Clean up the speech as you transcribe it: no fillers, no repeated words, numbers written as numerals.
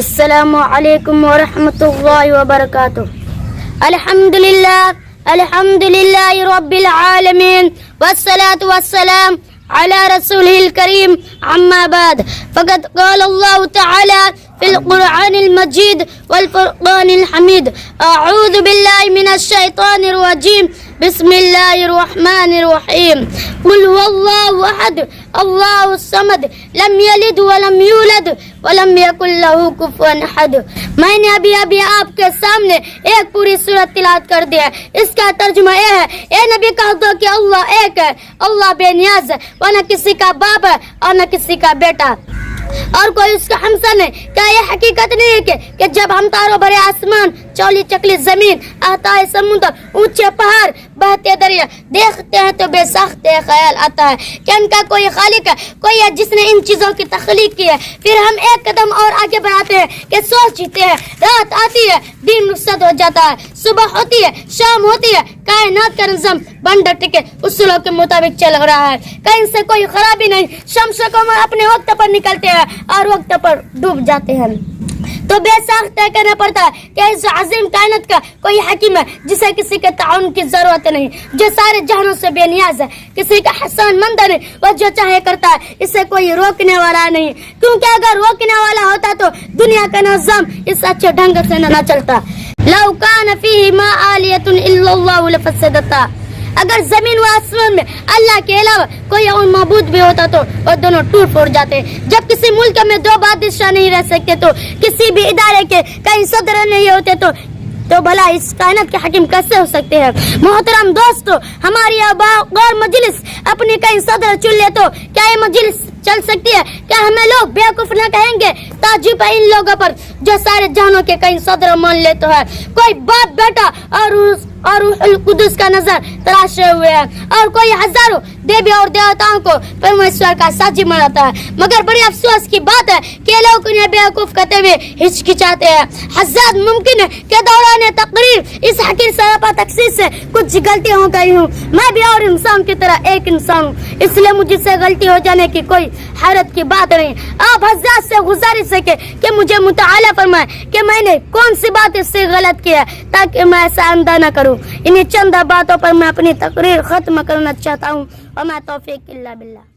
السلام علیکم ورحمۃ اللہ وبرکاتہ. الحمد للہ رب العالمین والصلاة والسلام على رسوله الكريم. اما بعد فقد قال الله تعالى في القرآن المجيد والفرقان الحميد: اعوذ بالله من الشيطان الرجيم. بسم الله الرحمن الرحيم. قل هو الله احد الله الصمد لم يلد ولم يولد ولم يكن له كفوا احد. میں نے ابھی آپ کے سامنے ایک پوری سورت تلاوت کر دیا. اس کا ترجمہ یہ ہے: اے نبی کہہ دو کہ اللہ ایک ہے، اللہ بے نیاز ہے، وہ نہ کسی کا باپ ہے اور نہ کسی کا بیٹا، اور کوئی اس کا ہمسر نہیں. کیا یہ حقیقت نہیں ہے کہ جب ہم تاروں بھرے آسمان، چولی چکلی زمین، آتائے سمندر، اونچے پہاڑ، بہتے دریا دیکھتے ہیں تو بے ساخت خیال آتا ہے کہ ان کا کوئی خالق ہے، کوئی ہے جس نے ان چیزوں کی تخلیق کی ہے. پھر ہم ایک قدم اور آگے بڑھاتے ہیں کہ سوچتے ہیں، رات آتی ہے، دن رخصت ہو جاتا ہے، صبح ہوتی ہے، شام ہوتی ہے، کائنات کا نظام بن ڈٹ کے اصولوں کے مطابق چل رہا ہے. کہیں سے کوئی خرابی نہیں. شمس و قمر اپنے وقت پر نکلتے ہیں اور وقت پر ڈوب جاتے ہیں. تو بے ساخت طے کرنا پڑتا ہے کہ اس عظیم کائنات کا کوئی حکیم ہے جسے کسی کے تعاون کی ضرورت نہیں، جو سارے جہانوں سے بے نیاز ہے، کسی کا احسان مند نہیں، وہ جو چاہے کرتا ہے، اسے کوئی روکنے والا نہیں. کیونکہ اگر روکنے والا ہوتا تو دنیا کا نظام اس اچھے ڈھنگ سے نہ چلتا. لو کان فیہما آلیۃ الا اللہ لفسدتا. اگر زمین و آسمان میں اللہ کے علاوہ کوئی اور معبود بھی ہوتا تو وہ دونوں ٹوٹ پھوٹ جاتے. جب کسی ملک میں دو بادشاہ نہیں رہ سکتے، تو کسی بھی ادارے کے کئی صدر نہیں ہوتے، تو بھلا اس کائنات کے حکیم کیسے ہو سکتے ہیں؟ محترم دوستو، ہماری غور مجلس اپنی کئی صدر چن لے تو کیا یہ مجلس چل سکتی ہے؟ کیا ہمیں لوگ بیوقوف نہ کہیں گے؟ تعجب ہے ان لوگوں پر جو سارے جہانوں کے کئی صدر مان لیتے ہیں. کوئی باپ بیٹا اور روح القدس کا نظر تراشے ہوئے ہیں، اور کوئی ہزاروں دیوی اور دیوتاؤں کو پرمیشور کا ساجی مانتا ہے. مگر بڑی افسوس کی بات ہے کہ لوگ انہیں بیوقوف کہتے ہوئے ہچکچاتے ہیں. حضرات، ممکن ہے کہ دوران تقریر اس حقیر سراپا تقسیم سے کچھ غلطی ہو گئی ہوں. میں بھی اور انسان کی طرح ایک انسان ہوں، اس لیے مجھ سے غلطی ہو جانے کی کوئی حیرت کی بات نہیں. آپ حضرات سے گزارش ہے کہ مجھے مطالعہ فرمائیں کہ میں نے کون سی بات اس سے غلط کی ہے، تاکہ میں ایسا آئندہ نہ کروں. انہیں چند باتوں پر میں اپنی تقریر ختم کرنا چاہتا ہوں. وما توفیق الا باللہ.